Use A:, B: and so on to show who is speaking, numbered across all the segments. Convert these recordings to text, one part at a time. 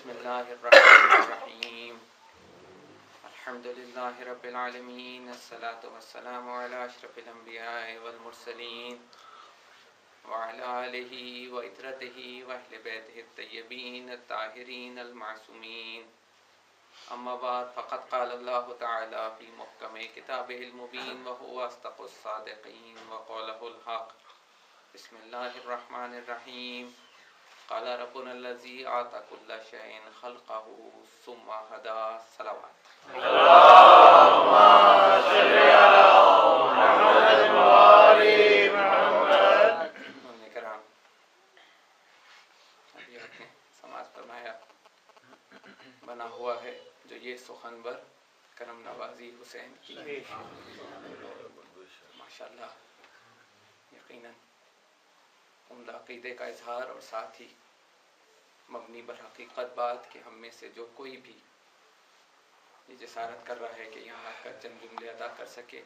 A: بسم اللہ الرحمن الرحیم الحمد للہ رب العالمین الصلاۃ والسلام علی اشرف الانبیاء والمرسلین وعلی آلہ وعطرتہ واہل بیتہ الطیبین الطاہرین المعصومین اما بعد فقد قال اللہ تعالی فی محکم کتابہ المبین وہو اصدق الصادقین وقولہ الحق بسم اللہ الرحمن الرحیم قال ربنا الذي اعطى كل شيء خلقه ثم هدى صلوات اللهم صل على محمد وآل محمد کرام ابھی آپ نے سماعت فرمایا بنا ہوا ہے جو یہ سخنور کرم نوازی حسین کی ماشاءاللہ یقیناً عمدہ عقیدے کا اظہار اور ساتھ ہی مبنی بر حقیقت بات کہ ہم میں سے جو کوئی بھی یہ جسارت کر رہا ہے کہ یہاں آ کر چند جملے ادا کر سکے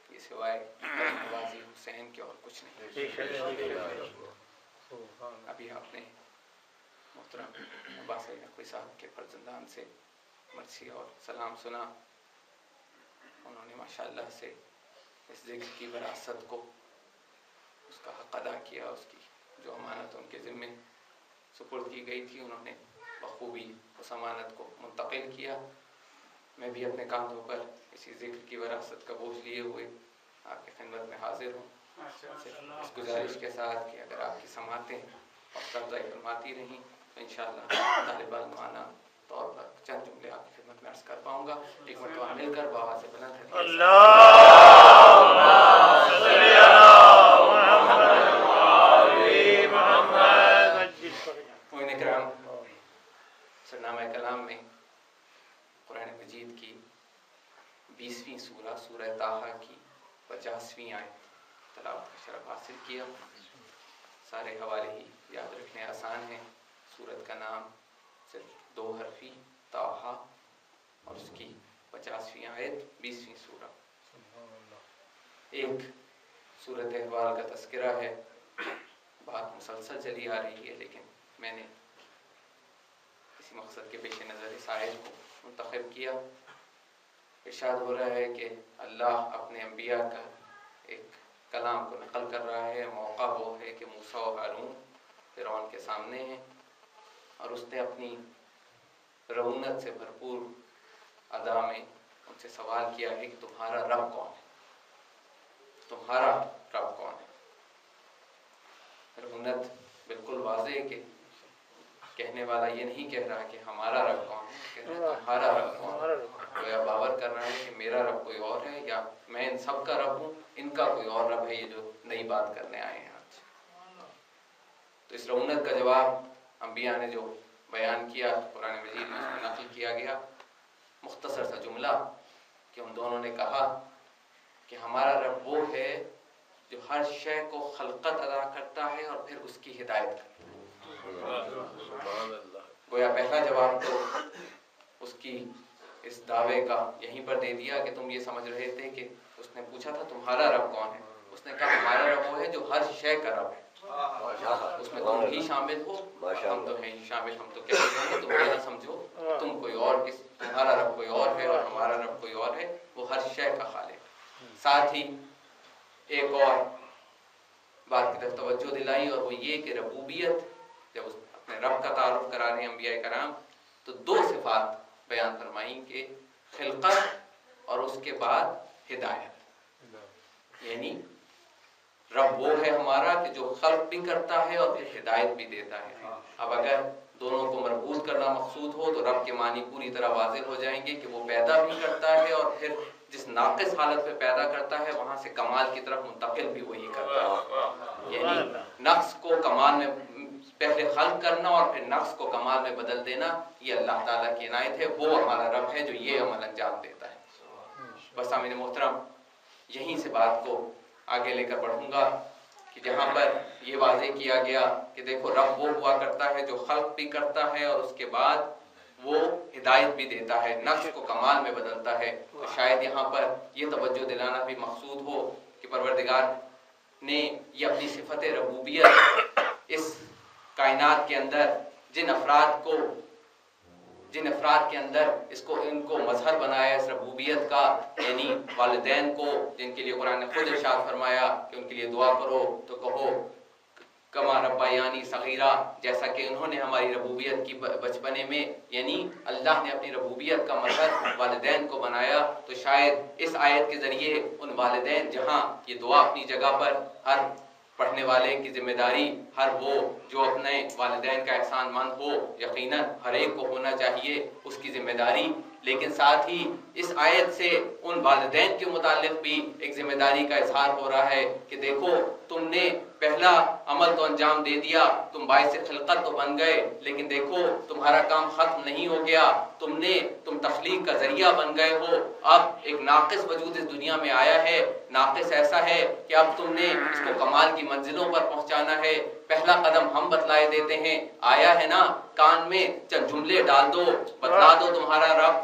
A: یہ سوائے نوازی حسین کے اور کچھ نہیں. ابھی آپ نے محترم عباس نقوی صاحب کے فرزندان سے مرثی اور سلام سنا. انہوں نے ماشاءاللہ سے اس ذکر کی وراثت کو اس کا حق ادا کیا. اس کی جو امانت ان کے ذمے سپرد کی گئی تھی انہوں نے بخوبی اس امانت کو منتقل کیا. میں بھی اپنے کاندھوں پر اسی ذکر کی وراثت کا بوجھ لیے ہوئے آپ کی خدمت میں حاضر ہوں اس گزارش کے ساتھ کہ اگر آپ کی سماعتیں اور افزائی فرماتی رہیں تو انشاءاللہ طالب علمانہ طور پر چند جملے آپ کی خدمت میں عرض کر پاؤں گا. ایک مرتبہ مل کر بآواز بلند سرنامہ کلام میں قرآن مجید کی 20ویں سورہ سورہ طٰہٰ کی 50ویں آیت تلاوت کا شرف حاصل کیا. سارے حوالے ہی یاد رکھنے آسان ہیں. سورت کا نام صرف 2 حرفی طٰہٰ اور اس کی 50ویں آیت 20ویں سورہ. ایک صورت احوال کا تذکرہ ہے. بات مسلسل چلی آ رہی ہے لیکن میں نے اسی مقصد کے پیش نظر اس آیت کو منتخب کیا. ارشاد ہو رہا ہے کہ اللہ اپنے انبیاء کا ایک کلام کو نقل کر رہا ہے. موقع وہ ہے کہ موسیٰ و ہارون فرعون کے سامنے ہیں اور اس نے اپنی رعونت سے بھرپور ادا میں ان سے سوال کیا ہے کہ تمہارا رب کون ہے, تمہارا رب کون ہے. رعونت بالکل واضح ہے کہ کہنے والا یہ نہیں کہہ رہا کہ ہمارا رب کون ہے, کہہ رہا ہے تمہارا رب کون ہے. گویا باور کر رہا ہے کہ میرا رب کوئی اور ہے یا میں ان سب کا رب ہوں, ان کا کوئی اور رب ہے یہ جو نئی بات کرنے آئے ہیں آج. تو اس رعونت کا جواب انبیاء نے جو بیان کیا قرآن مجید میں اس میں نقل کیا گیا. مختصر سا جملہ کہ ان دونوں نے کہا کہ ہمارا رب وہ ہے جو ہر شے کو خلقت ادا کرتا ہے اور پھر اس کی ہدایت کرتا ہے. گویا پہلا جواب تو اس کی اس دعوے کا یہیں پر دے دیا کہ تم یہ سمجھ رہے تھے کہ اس نے پوچھا تھا تمہارا رب کون ہے, اس نے کہا ہمارا رب وہ ہے جو ہر شے کا رب ہے. اس میں تم بھی شامل ہو, ہم تو ہیں ہی شامل. ہم تو کہہ رہے ہیں تم یہ نہ سمجھو تم کوئی اور, تمہارا رب کوئی اور ہے اور ہمارا رب کوئی اور ہے. وہ ہر شے کا خالق. ساتھ ہی ایک اور بات کی طرف توجہ دلائی اور وہ یہ کہ ربوبیت جب اس اپنے رب کا تعارف کرا رہے ہیں انبیاء کرام تو 2 صفات بیان فرمائیں کہ خلقت اور اس کے بعد ہدایت. یعنی رب وہ ہے ہمارا کہ جو خلق بھی کرتا ہے اور پھر ہدایت بھی دیتا ہے. اب اگر دونوں کو مربوط کرنا مقصود ہو تو رب کے معنی پوری طرح واضح ہو جائیں گے کہ وہ پیدا بھی کرتا ہے اور پھر جس ناقص حالت پہ پیدا کرتا ہے وہاں سے کمال کی طرف منتقل بھی وہی کرتا ہے. یعنی نقص کو کمال میں پہلے خلق کرنا اور پھر نقص کو کمال میں بدل دینا یہ اللہ تعالیٰ کی عنایت ہے. وہ ہمارا رب ہے جو یہ عمل انجام دیتا ہے. بس امین محترم یہیں سے بات کو آگے لے کر بڑھوں گا کہ جہاں پر یہ واضح کیا گیا کہ دیکھو رب وہ ہوا کرتا ہے جو خلق بھی کرتا ہے اور اس کے بعد وہ ہدایت بھی دیتا ہے, نقص کو کمال میں بدلتا ہے. تو شاید یہاں پر یہ توجہ دلانا بھی مقصود ہو کہ پروردگار نے یہ اپنی صفت ربوبیت اس کائنات کے اندر جن افراد کو جن افراد کے اندر ان کو مظہر بنایا اس ربوبیت کا، یعنی والدین کو، جن کے لیے قرآن نے خود ارشاد فرمایا کہ ان کے لیے دعا کرو تو کہو کما ربیانی صغیرہ، جیسا کہ انہوں نے ہماری ربوبیت کی بچپنے میں، یعنی اللہ نے اپنی ربوبیت کا مظہر والدین کو بنایا. تو شاید اس آیت کے ذریعے ان والدین، جہاں یہ دعا اپنی جگہ پر ہر پڑھنے والے کی ذمہ داری، ہر وہ جو اپنے والدین کا احسان مند ہو، یقیناً ہر ایک کو ہونا چاہیے اس کی ذمہ داری، لیکن ساتھ ہی اس آیت سے ان والدین کے متعلق بھی ایک ذمہ داری کا اظہار ہو رہا ہے کہ دیکھو تم نے پہلا عمل تو انجام دے دیا، تم باعث خلقت تو بن گئے، لیکن دیکھو تمہارا کام ختم نہیں ہو گیا، تم تخلیق کا ذریعہ بن گئے ہو. اب ایک ناقص وجود اس دنیا میں آیا ہے، ناقص ایسا ہے کہ اب تم نے اس کو کمال کی منزلوں پر پہنچانا ہے. پہلا قدم ہم بتلائے دیتے ہیں، آیا ہے نا، کان میں چند جملے ڈال دو، بتلا دو تمہارا رب،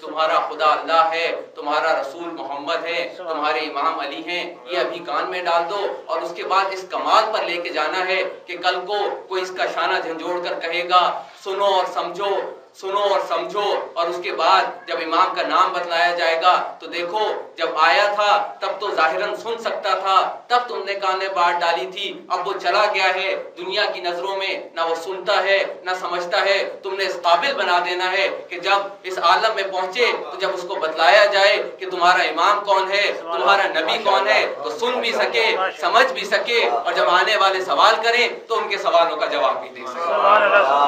A: تمہارا خدا اللہ ہے، تمہارا رسول محمد ہے، تمہارے امام علی ہیں، یہ ابھی کان میں ڈال دو، اور اس کے بعد اس کمال پر لے کے جانا ہے کہ کل کو کوئی اس کا شانہ جھنجھوڑ کر کہے گا سنو اور سمجھو، سنو اور سمجھو. اور اس کے بعد جب امام کا نام بتلایا جائے گا تو دیکھو جب آیا تھا تب تو ظاہراً سن سکتا تھا، تب تم نے کانے بات ڈالی تھی، اب وہ چلا گیا ہے، دنیا کی نظروں میں نہ وہ سنتا ہے نہ سمجھتا ہے. تم نے اس قابل بنا دینا ہے کہ جب اس عالم میں پہنچے تو جب اس کو بتلایا جائے کہ تمہارا امام کون ہے، تمہارا نبی کون ہے، تو سن بھی سکے، سمجھ بھی سکے، اور جب آنے والے سوال کریں تو ان کے سوالوں کا جواب بھی دے سکے.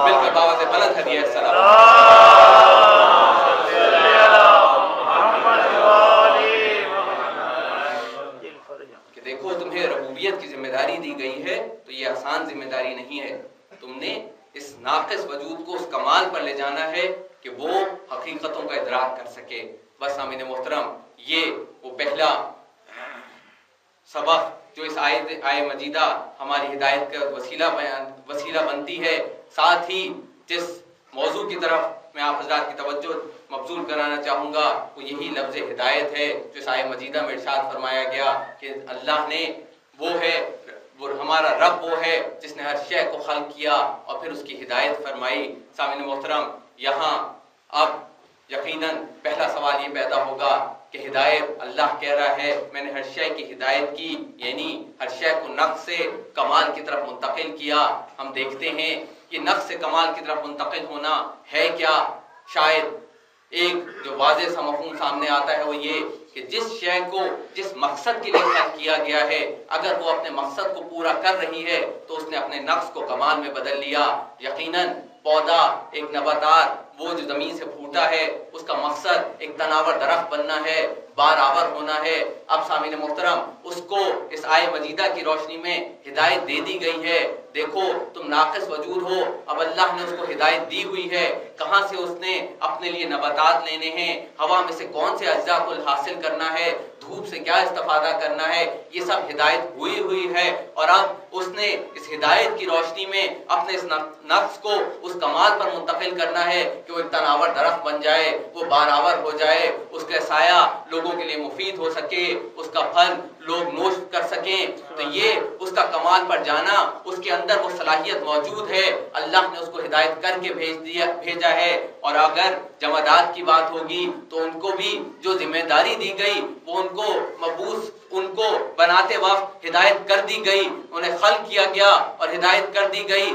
A: مل کر بابا سے بلند ہدیہ السلام. کہ دیکھو تمہیں ربوبیت کی ذمہ داری دی گئی ہے تو یہ آسان ذمہ داری نہیں ہے. تم نے اس ناقص وجود کو اس کمال پر لے جانا ہے کہ وہ حقیقتوں کا ادراک کر سکے. بس امین محترم، یہ وہ پہلا سبق جو اس آیت مجیدہ ہماری ہدایت کا وسیلہ بنتی ہے. ساتھ ہی جس موضوع کی طرف میں آپ حضرات کی توجہ مبذول کرانا چاہوں گا وہ یہی لفظ ہدایت ہے جو اس آیت مجیدہ میں ارشاد فرمایا گیا کہ اللہ نے وہ ہمارا رب وہ ہے جس نے ہر شے کو خلق کیا اور پھر اس کی ہدایت فرمائی. سامعین محترم، یہاں اب یقیناً پہلا سوال یہ پیدا ہوگا کہ ہدایت، اللہ کہہ رہا ہے میں نے ہر شے کی ہدایت کی، یعنی ہر شے کو نقص سے کمال کی طرف منتقل کیا. ہم دیکھتے ہیں کہ نقص سے کمال کی طرف منتقل ہونا ہے کیا؟ شاید ایک جو واضح سا مفہوم سامنے آتا ہے وہ یہ کہ جس شے کو جس مقصد کے لیے خلق کیا گیا ہے اگر وہ اپنے مقصد کو پورا کر رہی ہے تو اس نے اپنے نقص کو کمال میں بدل لیا. یقیناً پودا، ایک نباتات، وہ جو زمین سے پھوٹا ہے اس کا مقصد ایک تناور درخت بننا ہے، بار آور ہونا ہے. اب سامعین محترم، اس کو اس آیت مجیدہ کی روشنی میں ہدایت دے دی گئی ہے. دیکھو تم ناقص وجود ہو، اب اللہ نے اس کو ہدایت دی ہوئی ہے. کہاں سے اس نے اپنے لیے نباتات لینے ہیں، ہوا میں سے کون سے اجزاء کو حاصل کرنا ہے، دھوپ سے کیا استفادہ کرنا ہے، یہ سب ہدایت ہوئی ہے. اور اب اس نے اس ہدایت کی روشنی میں اپنے اس نفس کو اس کمال پر منتقل کرنا ہے کہ وہ ایک تناور درخت بن جائے، وہ باراور ہو جائے، اس کا سایہ لوگوں کے لیے مفید ہو سکے، اس کا پھل لوگ نوش کر سکیں. تو یہ اس کا کمال پر جانا، اس کے اندر وہ صلاحیت موجود ہے، اللہ نے اس کو ہدایت کر کے بھیجا ہے. اور اگر جمادات کی بات ہوگی تو ان کو بھی جو ذمہ داری دی گئی وہ ان کو مبعوث، ان کو بناتے وقت ہدایت کر دی گئی، انہیں خلق کیا گیا اور ہدایت کر دی گئی.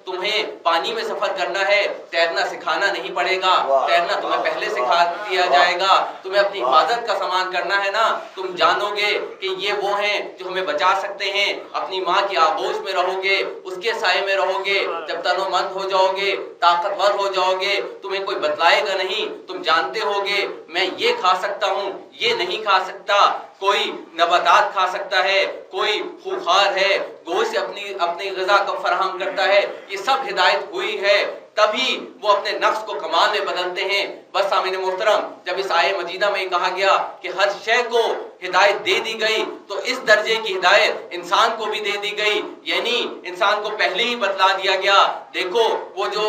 A: تمہیں پانی میں سفر کرنا ہے، تیرنا سکھانا نہیں پڑے گا، تیرنا تمہیں پہلے سکھا دیا جائے گا. تمہیں اپنی حفاظت کا سامان کرنا ہے نا، تم جانو گے کہ یہ وہ ہیں جو ہمیں بچا سکتے ہیں. اپنی ماں کی آغوش میں رہو گے، اس کے سائے میں رہو گے، جب تنو مند ہو جاؤ گے، طاقتور ہو جاؤ گے، تمہیں کوئی بتلائے گا نہیں، تم جانتے ہوگے میں یہ کھا سکتا ہوں، یہ نہیں کھا سکتا. کوئی نباتات کھا سکتا ہے، کوئی خوخار ہے، گوشت سے اپنی غذا کو فراہم کرتا ہے. یہ سب ہدایت ہوئی ہے، تبھی وہ اپنے نفس کو کمال میں بدلتے ہیں. بس سامعین محترم، جب اس آیت مجیدہ میں کہا گیا کہ ہر شے کو ہدایت دے دی گئی تو اس درجے کی ہدایت انسان کو بھی دے دی گئی، یعنی انسان کو پہلے ہی بتلا دیا گیا. دیکھو وہ جو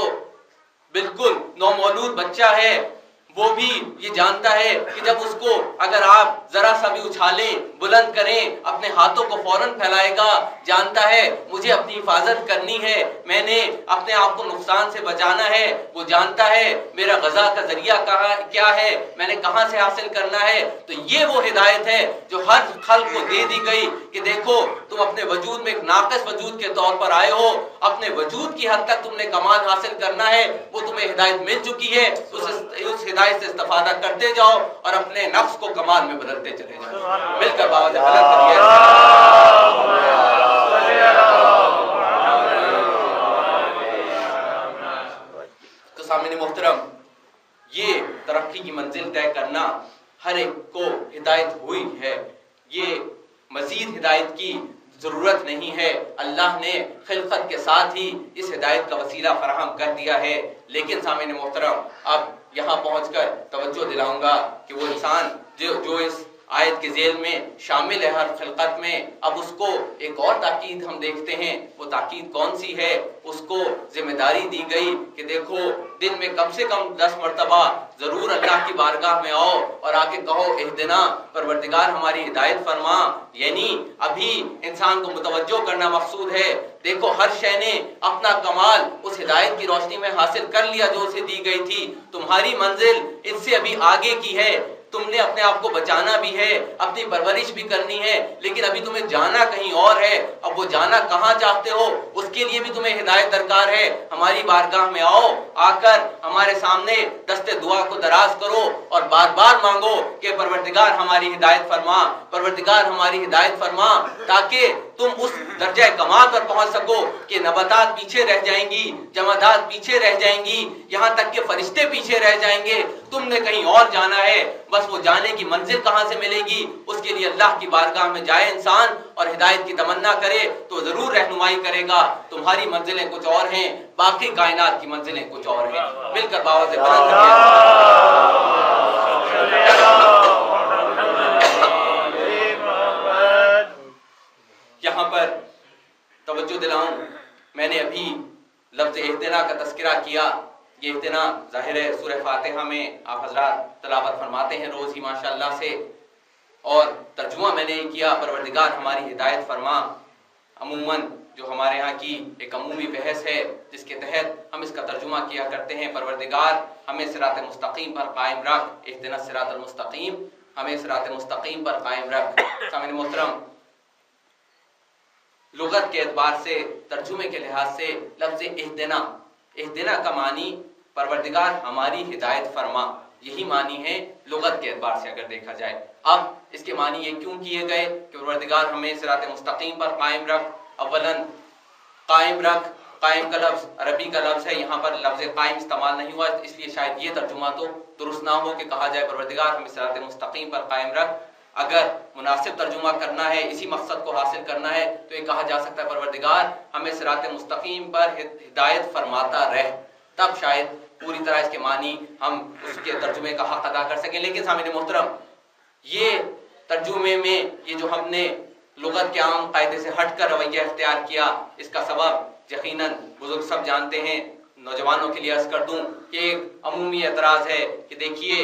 A: بالکل نومولود بچہ ہے وہ بھی یہ جانتا ہے کہ جب اس کو اگر آپ ذرا سا بھی اچھالیں، بلند کریں، اپنے ہاتھوں کو فوراً پھیلائے گا، جانتا ہے مجھے اپنی حفاظت کرنی ہے، میں نے اپنے آپ کو نقصان سے بچانا ہے، وہ جانتا ہے میرا غذا کا ذریعہ کیا ہے، میں نے کہاں سے حاصل کرنا ہے۔ تو یہ وہ ہدایت ہے جو ہر خلق کو دے دی گئی کہ دیکھو تم اپنے وجود میں ایک ناقص وجود کے طور پر آئے ہو، اپنے وجود کی حد تک تم نے کمال حاصل کرنا ہے، وہ تمہیں ہدایت مل چکی ہے، اس ہدایت سے استفادہ کرتے جاؤ اور اپنے نفس کو کمال میں بدلتے چلے جاؤ۔ مل کر باوجہ بلند کریے۔ تو سامعین محترم، یہ ترقی کی منزل طے کرنا ہر ایک کو ہدایت ہوئی ہے، یہ مزید ہدایت کی ضرورت نہیں ہے، اللہ نے خلقت کے ساتھ ہی اس ہدایت کا وسیلہ فراہم کر دیا ہے۔ لیکن سامعین محترم، اب یہاں پہنچ کر توجہ دلاؤں گا کہ وہ انسان جو اس آیت کے ذیل میں شامل ہے ہر خلقت میں، اب اس کو ایک اور تاکید ہم دیکھتے ہیں۔ وہ تاکید کون سی ہے؟ اس کو ذمہ داری دی گئی کہ دیکھو دن میں کم سے کم 10 مرتبہ ضرور اللہ کی بارگاہ میں آؤ اور آ کے کہو اہدنا، پروردگار ہماری ہدایت فرما۔ یعنی ابھی انسان کو متوجہ کرنا مقصود ہے، دیکھو ہر شے نے اپنا کمال اس ہدایت کی روشنی میں حاصل کر لیا جو اسے دی گئی تھی، تمہاری منزل اس سے ابھی آگے کی ہے، تم نے اپنے آپ کو بچانا بھی ہے، اپنی پرورش بھی کرنی ہے، لیکن ابھی تمہیں جانا کہیں اور ہے۔ اب وہ جانا کہاں چاہتے ہو، اس کے لیے بھی تمہیں ہدایت درکار ہے۔ ہماری بارگاہ میں آؤ، آ کر ہمارے سامنے دست دعا کو دراز کرو اور بار بار مانگو کہ پروردگار ہماری ہدایت فرما، پروردگار ہماری ہدایت فرما، تاکہ تم اس درجہ کمال پر پہنچ سکو کہ نباتات پیچھے رہ جائیں گی، جمادات پیچھے رہ جائیں گی، یہاں تک کہ فرشتے پیچھے رہ جائیں گے، تم نے کہیں اور جانا ہے۔ بس وہ جانے کی منزل کہاں سے ملے گی؟ اس کے لیے اللہ کی بارگاہ میں جائے انسان اور ہدایت کی تمنا کرے تو ضرور رہنمائی کرے گا۔ تمہاری منزلیں کچھ اور ہیں، باقی کائنات کی منزلیں کچھ اور ہیں۔ مل کر باوجہ سے بلند کریے۔ یہاں پر توجہ دلاؤں، میں نے ابھی لفظ اہدنا کا تذکرہ کیا۔ یہ اہدنا ظاہر ہے سورہ فاتحہ میں آپ حضرات تلاوت فرماتے ہیں روز ہی ماشاءاللہ سے، اور ترجمہ میں نے کیا پروردگار ہماری ہدایت فرما۔ عموماً جو ہمارے ہاں کی ایک عمومی بحث ہے جس کے تحت ہم اس کا ترجمہ کیا کرتے ہیں، پروردگار ہمیں صراط مستقیم پر قائم رکھ، اہدنا الصراط المستقیم، ہمیں صراط مستقیم پر قائم رکھ۔ سامعین محترم، لغت کے اعتبار سے، ترجمے کے لحاظ سے لفظ اہدنا کا معنی پروردگار ہماری ہدایت فرما، یہی معنی ہے لغت کے اعتبار سے اگر دیکھا جائے۔ اب اس کے معنی یہ کیوں کیے گئے کہ پروردگار ہمیں صراط مستقیم پر قائم رکھ؟ اولاً قائم رکھ، قائم کا لفظ عربی کا لفظ ہے، یہاں پر لفظ قائم استعمال نہیں ہوا، اس لیے شاید یہ ترجمہ تو درست نہ ہو کہ کہا جائے پروردگار ہمیں صراط مستقیم پر قائم رکھ۔ اگر مناسب ترجمہ کرنا ہے، اسی مقصد کو حاصل کرنا ہے، تو یہ کہا جا سکتا ہے پروردگار ہمیں صراط مستقیم پر ہدایت فرماتا رہ، تب شاید پوری طرح اس کے معنی ہم اس کے ترجمے کا حق ادا کر سکیں۔ لیکن سامعین محترم، یہ ترجمے میں یہ جو ہم نے لغت کے عام قاعدے سے ہٹ کر رویہ اختیار کیا، اس کا سبب یقیناً بزرگ سب جانتے ہیں، نوجوانوں کے لیے عرض کر دوں کہ ایک عمومی اعتراض ہے کہ دیکھیے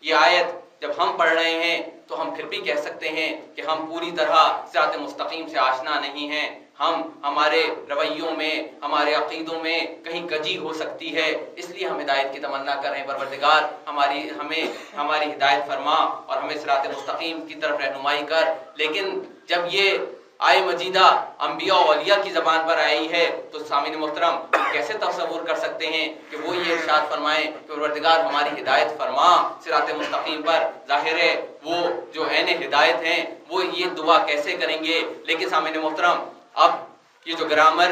A: یہ آیت جب ہم پڑھ رہے ہیں تو ہم پھر بھی کہہ سکتے ہیں کہ ہم پوری طرح صراط مستقیم سے آشنا نہیں ہیں، ہمارے رویوں میں، ہمارے عقیدوں میں کہیں کجی ہو سکتی ہے، اس لیے ہم ہدایت کی تمنا کر رہے ہیں پروردگار ہماری ہدایت فرما اور ہمیں صراط مستقیم کی طرف رہنمائی کر۔ لیکن جب یہ آئے مجیدہ انبیاء و اولیاء کی زبان پر آئی ہے تو سامعین محترم کیسے تصور کر سکتے ہیں کہ وہ یہ ارشاد فرمائیں کہ پروردگار ہماری ہدایت فرما صراط مستقیم پر؟ ظاہر ہے وہ جو عین ہدایت ہیں وہ یہ دعا کیسے کریں گے؟ لیکن سامعین محترم، اب یہ جو گرامر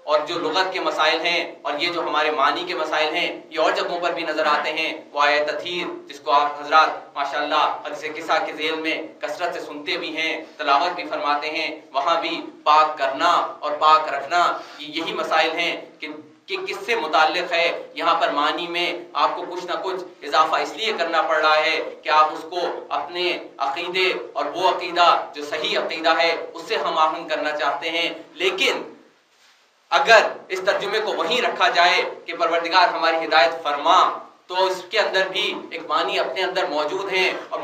A: اور جو لغت کے مسائل ہیں اور یہ جو ہمارے معنی کے مسائل ہیں، یہ اور جگہوں پر بھی نظر آتے ہیں۔ وہ آیت تطہیر جس کو آپ حضرات ماشاءاللہ حدیث قصہ کے ذیل میں کثرت سے سنتے بھی ہیں، تلاوت بھی فرماتے ہیں، وہاں بھی پاک کرنا اور پاک رکھنا یہی مسائل ہیں کہ کس سے متعلق ہے۔ یہاں پر معنی میں آپ کو کچھ نہ کچھ اضافہ اس لیے کرنا پڑ رہا ہے کہ آپ اس کو اپنے عقیدے اور وہ عقیدہ جو صحیح عقیدہ ہے اس سے ہم آہنگ کرنا چاہتے ہیں۔ لیکن اگر اس ترجمے کو وہیں رکھا جائے کہ پروردگار ہماری ہدایت فرما، تو اس کے اندر بھی ایک معنی اپنے اندر موجود ہیں، اور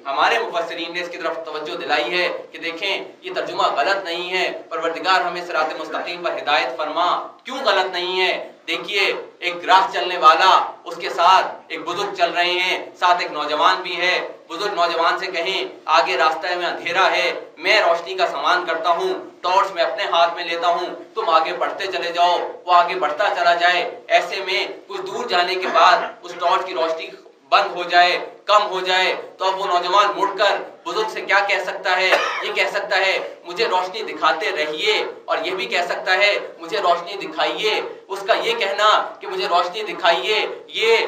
A: ہمارے مفسرین نے اس کی طرف توجہ دلائی ہے کہ دیکھیں یہ ترجمہ غلط نہیں ہے، پروردگار ہمیں صراط مستقیم پر ہدایت فرما، کیوں غلط نہیں ہے؟ دیکھیے ایک راہ چلنے والا، اس کے ساتھ ایک بزرگ چل رہے ہیں، ساتھ ایک نوجوان بھی ہے، بزرگ نوجوان سے کہیں آگے راستہ میں اندھیرا ہے، میں روشنی کا سامان کرتا ہوں، ٹارچ میں اپنے ہاتھ میں لیتا ہوں، تم آگے بڑھتے چلے جاؤ، وہ آگے بڑھتا چلا جائے، ایسے میں کچھ دور جانے کے بعد اس ٹارچ کی روشنی بند ہو جائے، کم ہو جائے، تو اب وہ نوجوان مڑ کر بزرگ سے کیا کہہ سکتا ہے؟ یہ کہہ سکتا ہے مجھے روشنی دکھاتے رہیے، اور یہ بھی کہہ سکتا ہے مجھے روشنی دکھائیے۔ اس کا یہ کہنا کہ مجھے روشنی دکھائیے، یہ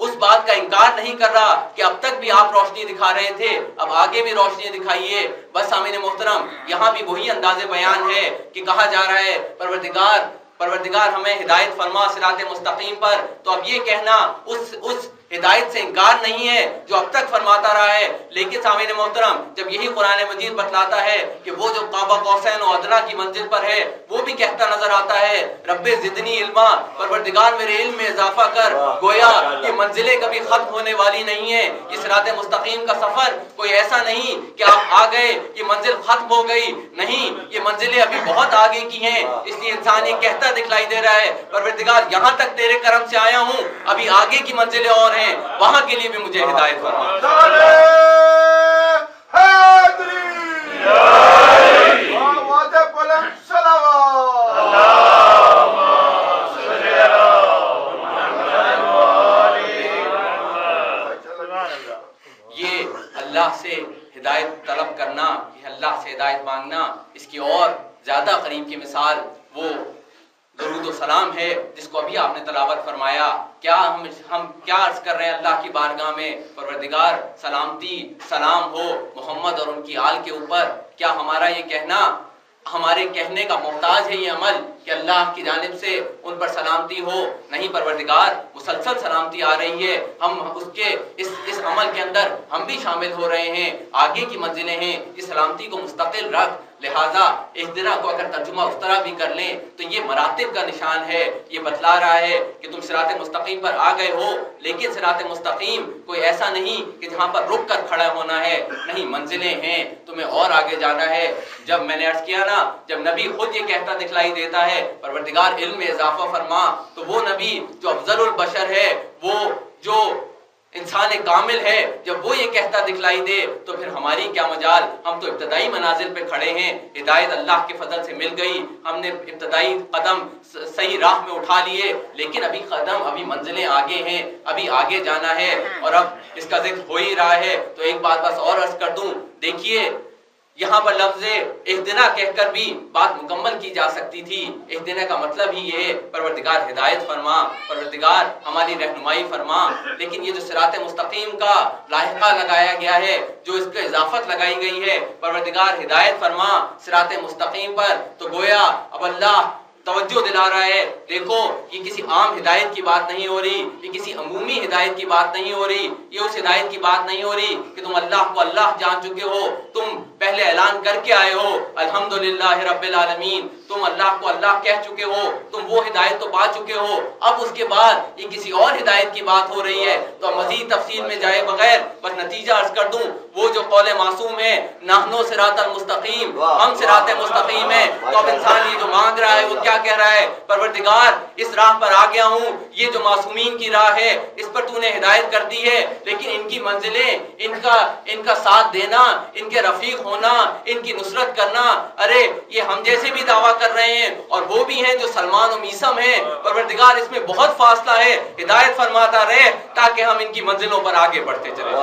A: اس بات کا انکار نہیں کر رہا کہ اب تک بھی آپ روشنی دکھا رہے تھے، اب آگے بھی روشنی دکھائیے۔ بس سامعین محترم، یہاں بھی وہی انداز بیان ہے کہ کہا جا رہا ہے پروردگار ہمیں ہدایت فرما صراط مستقیم پر، تو اب یہ کہنا اس ہدایت سے انکار نہیں ہے جو اب تک فرماتا رہا ہے، لیکن سامعین محترم جب یہی قرآن مجید بتلاتا ہے کہ وہ جو قاب قوسین و ادنیٰ کی منزل پر ہے، وہ بھی کہتا نظر آتا ہے رب زدنی علما، پروردگار میرے علم میں اضافہ کر۔ گویا یہ منزلیں کبھی ختم ہونے والی نہیں ہیں، یہ صراط مستقیم کا سفر کوئی ایسا نہیں کہ آپ آ گئے یہ منزل ختم ہو گئی، نہیں، یہ منزلیں ابھی بہت آگے کی ہیں۔ اس لیے انسان یہ کہتا دکھلائی دے رہا ہے پروردگار یہاں تک تیرے کرم سے آیا ہوں، ابھی آگے کی منزلیں اور ہیں، وہاں کے لیے بھی مجھے ہدایت فرما۔ یہ اللہ سے ہدایت طلب کرنا، یہ اللہ سے ہدایت مانگنا، اس کی اور زیادہ قریب کی مثال وہ درود و سلام ہے جس کو ابھی آپ نے تلاوت فرمایا۔ کیا ہم کیا عرض کر رہے ہیں اللہ کی بارگاہ میں؟ پروردگار سلامتی سلام ہو محمد اور ان کی آل کے اوپر۔ کیا ہمارا یہ کہنا ہمارے کہنے کا محتاج ہے یہ عمل کہ اللہ کی جانب سے ان پر سلامتی ہو؟ نہیں، پروردگار مسلسل سلامتی آ رہی ہے، ہم اس کے اس عمل کے اندر ہم بھی شامل ہو رہے ہیں، آگے کی منزلیں ہیں، اس سلامتی کو مستقل رکھ۔ لہذا اہدنا کو اگر ترجمہ اس طرح بھی کر لیں تو یہ مراتب کا نشان ہے، یہ بتلا رہا ہے کہ تم صراط مستقیم پر آ گئے ہو، لیکن صراط مستقیم کوئی ایسا نہیں کہ جہاں پر رک کر کھڑا ہونا ہے، نہیں، منزلیں ہیں، تمہیں اور آگے جانا ہے۔ جب میں نے عرض کیا نا، جب نبی خود یہ کہتا دکھلائی دیتا ہے پروردگار علم میں اضافہ فرما، تو وہ نبی جو افضل البشر ہے، وہ جو انسان کامل ہے، جب وہ یہ کہتا دکھلائی دے تو پھر ہماری کیا مجال؟ ہم تو ابتدائی منازل پہ کھڑے ہیں، ہدایت اللہ کے فضل سے مل گئی، ہم نے ابتدائی قدم صحیح راہ میں اٹھا لیے، لیکن ابھی منزلیں آگے ہیں، ابھی آگے جانا ہے، اور اب اس کا ذکر ہو ہی رہا ہے تو ایک بات بس اور عرض کر دوں۔ دیکھیے یہاں پر لفظ اہدنا کہہ کر بھی بات مکمل کی جا سکتی تھی۔ اہدنا کا مطلب ہی یہ ہے پروردگار ہدایت فرما، پروردگار ہماری رہنمائی فرما، لیکن یہ جو صراط مستقیم کا لاحقہ لگایا گیا ہے، جو اس کے اضافت لگائی گئی ہے پروردگار ہدایت فرما صراط مستقیم پر، تو گویا اب اللہ توجہ دلا رہا ہے، دیکھو یہ کسی عام ہدایت کی بات نہیں ہو رہی، یہ کسی عمومی ہدایت کی بات نہیں ہو رہی، یہ اس ہدایت کی بات نہیں ہو رہی کہ تم اللہ کو اللہ جان چکے ہو، تم پہلے اعلان کر کے آئے ہو الحمدللہ رب العالمین، تم اللہ کو اللہ کہہ چکے ہو، تم وہ ہدایت تو پا چکے ہو، اب اس کے بعد یہ کسی اور ہدایت کی بات ہو رہی ہے۔ تو مزید تفصیل میں جائے بغیر بس نتیجہ عرض کر دوں، وہ جو قول معصوم ہے نحنو صراط المستقیم، ہم صراط مستقیم ہیں، تو اب انسان یہ جو مانگ رہا ہے وہ کیا کہہ رہا ہے؟ پروردگار اس راہ پر آ گیا ہوں، یہ جو معصومین کی راہ ہے اس پر تو نے ہدایت کر دی ہے، لیکن ان کی منزلیں، ان کا ساتھ دینا، ان کے رفیق ہونا، ان کی نصرت کرنا، ارے یہ ہم جیسے بھی دعویٰ کر رہے ہیں اور وہ بھی ہیں جو سلمان و میسم ہیں، پروردگار اس میں بہت فاصلہ ہے، ہدایت فرماتا رہے تاکہ ہم ان کی منزلوں پر آگے بڑھتے چلے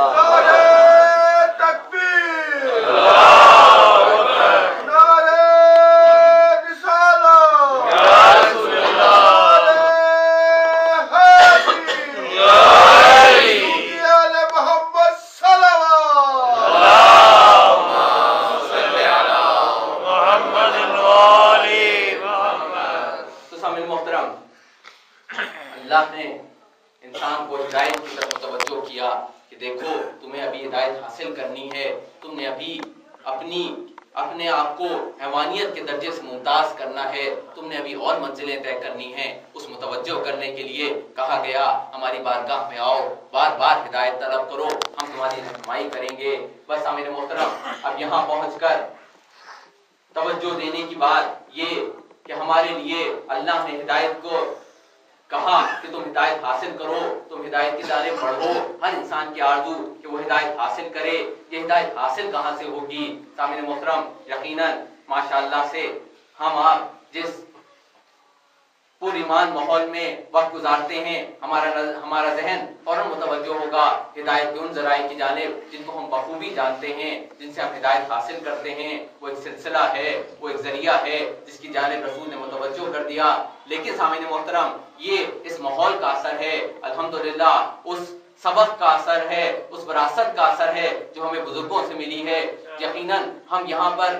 A: اللہ نے انسان کو ہدایت کی طرف توجہ کیا کہ دیکھو تمہیں ابھی ہدایت حاصل کرنی ہے، تم نے ابھی اپنی اپنے آپ کو حیوانیت کے درجے سے ممتاز کرنا ہے، تم نے ابھی اور منزلیں طے کرنی ہیں، اس متوجہ کرنے کے لیے کہا گیا ہماری بارگاہ میں آؤ، بار بار ہدایت طلب کرو، ہم تمہاری رہنمائی کریں گے۔ بس سامعین محترم، اب یہاں پہنچ کر توجہ دینے کی بات یہ کہ ہمارے لیے اللہ نے ہدایت کو کہا کہ تم ہدایت حاصل کرو، تم ہدایت کی جانب بڑھو، ہر انسان کی آرزو کہ وہ ہدایت حاصل کرے۔ یہ ہدایت حاصل کہاں سے ہوگی؟ سامعین محترم، یقیناً ماشاءاللہ سے ہم آپ جس پر ایمان ماحول میں وقت گزارتے ہیں، ہمارا ذہن فوراً متوجہ ہوگا ہدایت کے ان ذرائع کی جانب جن کو ہم بخوبی جانتے ہیں، جن سے ہم ہدایت حاصل کرتے ہیں۔ وہ ایک سلسلہ ہے، وہ ایک ذریعہ ہے جس کی جانب رسول نے متوجہ کر دیا۔ لیکن سامعین محترم، یہ اس ماحول کا اثر ہے، الحمدللہ اس سبق کا اثر ہے، اس وراثت کا اثر ہے جو ہمیں بزرگوں سے ملی ہے۔ یقیناً ہم یہاں پر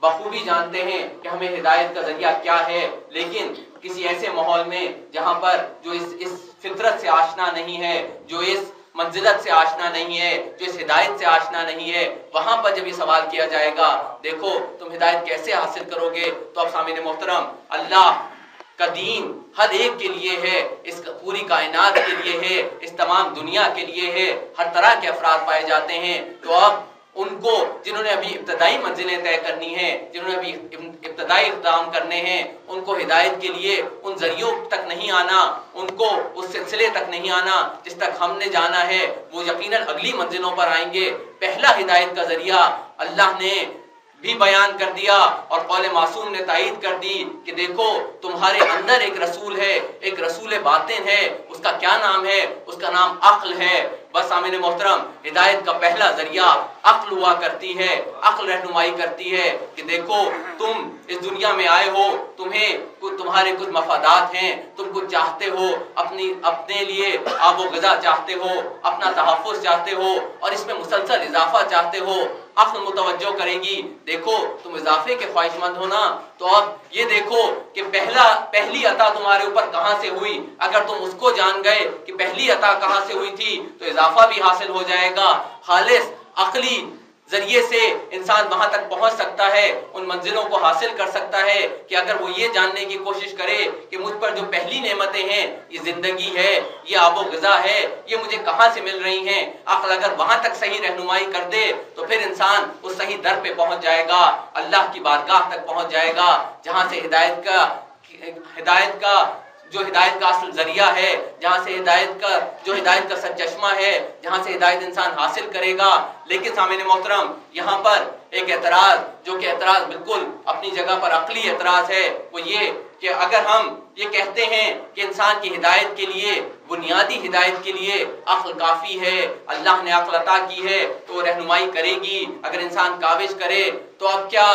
A: بخوبی جانتے ہیں کہ ہمیں ہدایت کا ذریعہ کیا ہے، لیکن کسی ایسے ماحول میں جہاں پر جو اس فطرت سے آشنا نہیں ہے، جو اس منزلت سے آشنا نہیں ہے، جو اس ہدایت سے آشنا نہیں ہے، وہاں پر جب یہ سوال کیا جائے گا دیکھو تم ہدایت کیسے حاصل کرو گے، تو اب سامعین محترم، اللہ کا دین ہر ایک کے لیے ہے، اس پوری کائنات کے لیے ہے، اس تمام دنیا کے لیے ہے، ہر طرح کے افراد پائے جاتے ہیں۔ تو اب ان کو جنہوں نے ابھی ابتدائی منزلیں طے کرنی ہیں، جنہوں نے ابھی ابتدائی اقدام کرنے ہیں، ان کو ہدایت کے لیے ان ذریعوں تک نہیں آنا، ان کو اس سلسلے تک نہیں آنا جس تک ہم نے جانا ہے، وہ یقیناً اگلی منزلوں پر آئیں گے۔ پہلا ہدایت کا ذریعہ اللہ نے بھی بیان کر دیا اور قول معصوم نے تائید کر دی کہ دیکھو تمہارے اندر ایک رسول ہے، ایک رسول باطن ہے، اس کا کیا نام ہے؟ اس کا نام عقل ہے۔ بس سامعین محترم، ہدایت کا پہلا ذریعہ عقل ہوا کرتی ہے، عقل رہنمائی کرتی ہے کہ دیکھو تم اس دنیا میں آئے ہو، تمہارے کچھ مفادات ہیں، تم کچھ چاہتے ہو، اپنے لیے آب و غذا چاہتے ہو، اپنا تحفظ چاہتے ہو اور اس میں مسلسل اضافہ چاہتے ہو۔ عقل متوجہ کرے گی دیکھو تم اضافے کے خواہش مند ہو نا، تو اب یہ دیکھو کہ پہلی عطا تمہارے اوپر کہاں سے ہوئی۔ اگر تم اس کو جان گئے کہ پہلی عطا کہاں سے ہوئی تھی تو اضافہ بھی حاصل ہو جائے گا۔ خالص عقلی ذریعے سے انسان وہاں تک پہنچ سکتا ہے، ان منزلوں کو حاصل کر سکتا ہے کہ اگر وہ یہ جاننے کی کوشش کرے کہ مجھ پر جو پہلی نعمتیں ہیں، یہ زندگی ہے، یہ آب و غذا ہے، یہ مجھے کہاں سے مل رہی ہیں۔ عقل اگر وہاں تک صحیح رہنمائی کر دے تو پھر انسان اس صحیح در پہ پہنچ جائے گا، اللہ کی بارگاہ تک پہنچ جائے گا، جہاں سے ہدایت کا اصل ذریعہ ہے، جہاں سے ہدایت کا سرچشمہ ہے، جہاں سے ہدایت انسان حاصل کرے گا۔ لیکن سامعین محترم، یہاں پر ایک اعتراض، جو کہ اعتراض بالکل اپنی جگہ پر عقلی اعتراض ہے، وہ یہ کہ اگر ہم یہ کہتے ہیں کہ انسان کی ہدایت کے لیے، بنیادی ہدایت کے لیے عقل کافی ہے، اللہ نے عقل عطا کی ہے تو وہ رہنمائی کرے گی، اگر انسان کاوش کرے تو اب کیا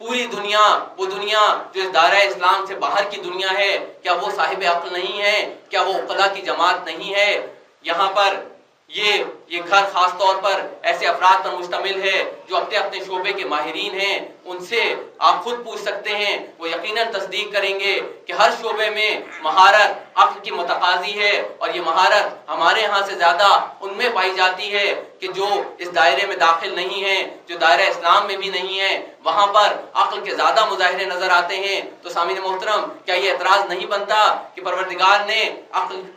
A: پوری دنیا، وہ دنیا جو اس دائرہ اسلام سے باہر کی دنیا ہے، کیا وہ صاحب عقل نہیں ہے؟ کیا وہ عقلاء کی جماعت نہیں ہے؟ یہاں پر یہ گھر خاص طور پر ایسے افراد پر مشتمل ہے جو اپنے اپنے شعبے کے ماہرین ہیں، ان سے آپ خود پوچھ سکتے ہیں، وہ یقیناً تصدیق کریں گے کہ ہر شعبے میں مہارت عقل کی متقاضی ہے، اور یہ مہارت ہمارے ہاں سے زیادہ ان میں پائی جاتی ہے کہ جو اس دائرے میں داخل نہیں ہیں، جو دائرہ اسلام میں بھی نہیں ہے، وہاں پر عقل کے زیادہ مظاہرے نظر آتے ہیں۔ تو سامعین محترم، کیا یہ اعتراض نہیں بنتا کہ پروردگار نے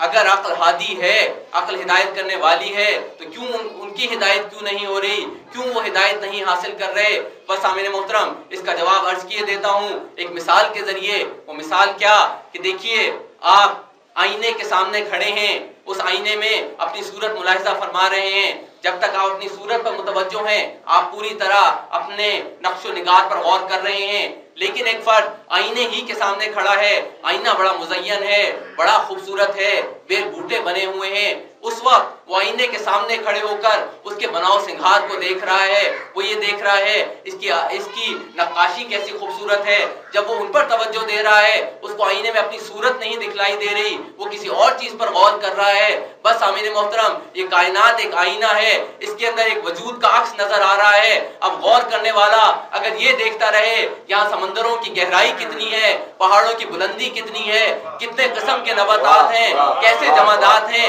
A: اگر عقل ہادی ہے، عقل ہدایت کرنے والی ہے، تو کیوں ان کی ہدایت کیوں نہیں ہو رہی؟ کیوں وہ ہدایت نہیں حاصل کر رہے؟ بس سامعین محترم، اس کا جواب عرض کیے دیتا ہوں ایک مثال کے ذریعے۔ وہ مثال کیا کہ دیکھیے، آپ آئینے کے سامنے کھڑے ہیں، اس آئینے میں اپنی صورت ملاحظہ فرما رہے ہیں۔ جب تک آپ اپنی صورت پر متوجہ ہیں، آپ پوری طرح اپنے نقش و نگار پر غور کر رہے ہیں، لیکن ایک فرد آئینے ہی کے سامنے کھڑا ہے، آئینہ بڑا مزین ہے، بڑا خوبصورت ہے، بیر بوٹے بنے ہوئے ہیں، اس وقت وہ آئینے کے سامنے کھڑے ہو کر اس کے بناؤ سنگھار کو دیکھ رہا ہے، وہ یہ دیکھ رہا ہے اس کی نقاشی کیسی خوبصورت ہے۔ جب وہ ان پر توجہ دے رہا ہے، اس کو آئینے میں اپنی صورت نہیں دکھلائی دے رہی، وہ کسی اور چیز پر غور کر رہا ہے۔ بس سامعین محترم، یہ کائنات ایک آئینہ ہے، اس کے اندر ایک وجود کا عکس نظر آ رہا ہے۔ اب غور کرنے والا اگر یہ دیکھتا رہے یہاں سمندروں کی گہرائی کتنی ہے، پہاڑوں کی بلندی کتنی ہے، کتنے قسم کے نباتات ہیں، کیسے جمادات ہیں،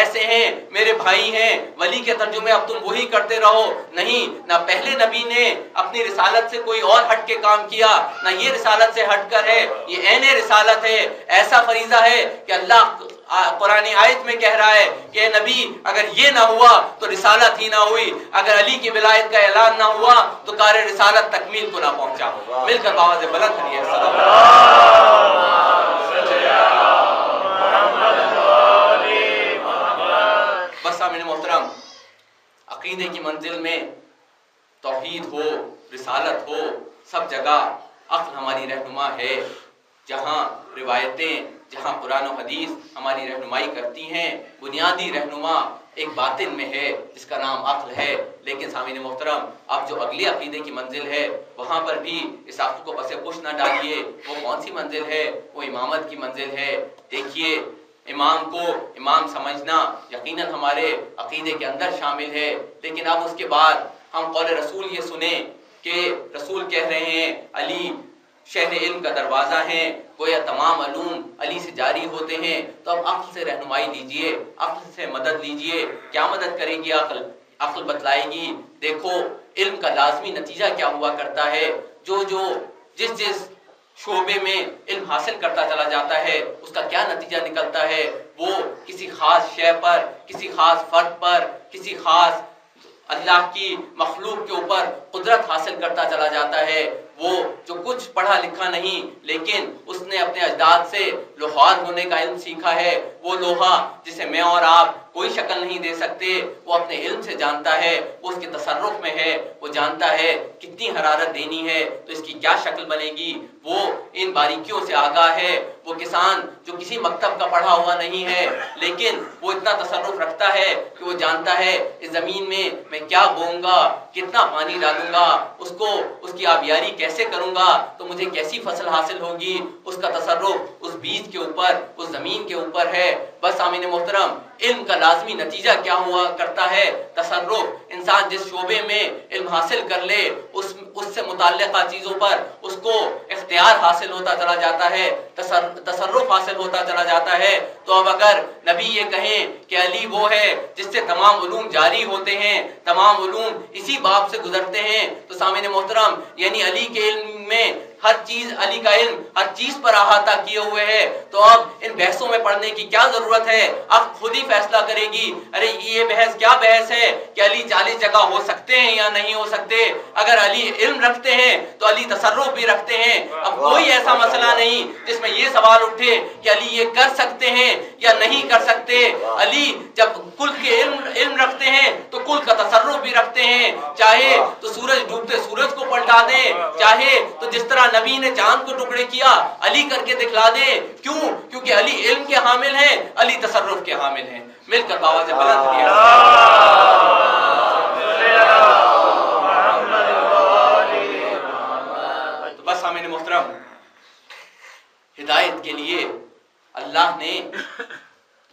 A: ایسے ہیں, میرے بھائی ہیں, ولی کے ترجمے اب تم وہی کرتے رہو. نہیں, نہ پہلے نبی نے اپنی رسالت سے کوئی اور ہٹ کے کام کیا, نہ یہ رسالت سے ہٹ کر ہے, یہ عین رسالت ہے. ایسا فریضہ ہے کہ اللہ قرآن آیت میں کہہ رہا ہے کہ نبی اگر یہ نہ ہوا تو رسالت ہی نہ ہوئی, اگر علی کی ولایت کا اعلان نہ ہوا تو کار رسالت تکمیل کو نہ پہنچا. مل کر آواز بلند کریے بس سامعین محترم, عقیدے کی منزل میں توحید ہو, رسالت ہو, سب جگہ عقل ہماری رہنما ہے. جہاں روایتیں, جہاں قرآن و حدیث ہماری رہنمائی کرتی ہیں, بنیادی رہنما ایک باطن میں ہے جس کا نام عقل ہے. لیکن سامعین محترم, اب جو اگلی عقیدے کی منزل ہے وہاں پر بھی اس عقل کو پس پش نہ ڈالیے. وہ کون سی منزل ہے؟ وہ امامت کی منزل ہے. دیکھیے, امام کو امام سمجھنا یقیناً ہمارے عقیدے کے اندر شامل ہے, لیکن اب اس کے بعد ہم قول رسول یہ سنیں کہ رسول کہہ رہے ہیں علی شہر علم کا دروازہ ہیں, گویا تمام علوم علی سے جاری ہوتے ہیں. تو اب عقل سے رہنمائی لیجئے, عقل سے مدد لیجئے. کیا مدد کرے گی عقل؟ عقل بتلائے گی. دیکھو, علم کا لازمی نتیجہ کیا ہوا کرتا ہے. جو جس شعبے میں علم حاصل کرتا چلا جاتا ہے اس کا کیا نتیجہ نکلتا ہے. وہ کسی خاص شے پر, کسی خاص فرد پر, کسی خاص اللہ کی مخلوق کے اوپر قدرت حاصل کرتا چلا جاتا ہے. وہ جو کچھ پڑھا لکھا نہیں لیکن اس نے اپنے اجداد سے لوہار ہونے کا علم سیکھا ہے, وہ لوہا جسے میں اور آپ کوئی شکل نہیں دے سکتے, وہ اپنے علم سے جانتا ہے, وہ اس کے تصرف میں ہے, وہ جانتا ہے کتنی حرارت دینی ہے تو اس کی کیا شکل بنے گی. وہ ان باریکیوں سے آگاہ ہے. وہ کسان جو کسی مکتب کا پڑھا ہوا نہیں ہے لیکن وہ اتنا تصرف رکھتا ہے کہ وہ جانتا ہے اس زمین میں کیا بوؤں گا, کتنا پانی ڈالوں گا, اس کی آبیاری کیسے کروں گا تو مجھے کیسی فصل حاصل ہوگی. اس کا تصرف اس بیج کے اوپر, اس زمین کے اوپر ہے. بس سامعین محترم, علم کا لازمی نتیجہ کیا ہوا کرتا ہے؟ تصرف. انسان جس شعبے میں علم حاصل کر لے اس سے متعلقہ چیزوں پر اس کو اختیار حاصل ہوتا چلا جاتا ہے, تصرف حاصل ہوتا چلا جاتا ہے. تو اب اگر نبی یہ کہیں کہ علی وہ ہے جس سے تمام علوم جاری ہوتے ہیں, تمام علوم اسی باب سے گزرتے ہیں, تو سامعین محترم یعنی علی کے علم میں ہر چیز, علی کا علم ہر چیز پر احاطہ کیے ہوئے ہے. تو اب ان بحثوں میں پڑھنے کی کیا ضرورت ہے؟ اب خود ہی فیصلہ کرے گی. ارے یہ بحث کیا بحث ہے کہ علی 40 جگہ ہو سکتے ہیں یا نہیں ہو سکتے. اگر علی علم رکھتے ہیں تو علی تصرف بھی رکھتے ہیں. اب کوئی ایسا مسئلہ نہیں جس میں یہ سوال اٹھے کہ علی یہ کر سکتے ہیں یا نہیں کر سکتے. علی جب کل کے علم رکھتے ہیں تو کل کا تصرف بھی رکھتے ہیں. چاہے تو سورج ڈوبتے سورج کو پلٹا دیں, چاہے تو جس طرح نبی نے چاند کو ٹکڑے کیا علی کر کے دکھلا دیں. کیوں؟ کیونکہ علی علم کے حامل ہیں, علی تصرف کے حامل ہیں. مل کر آواز بلند کریے. تو بس سامعین محترم, ہدایت کے لیے اللہ نے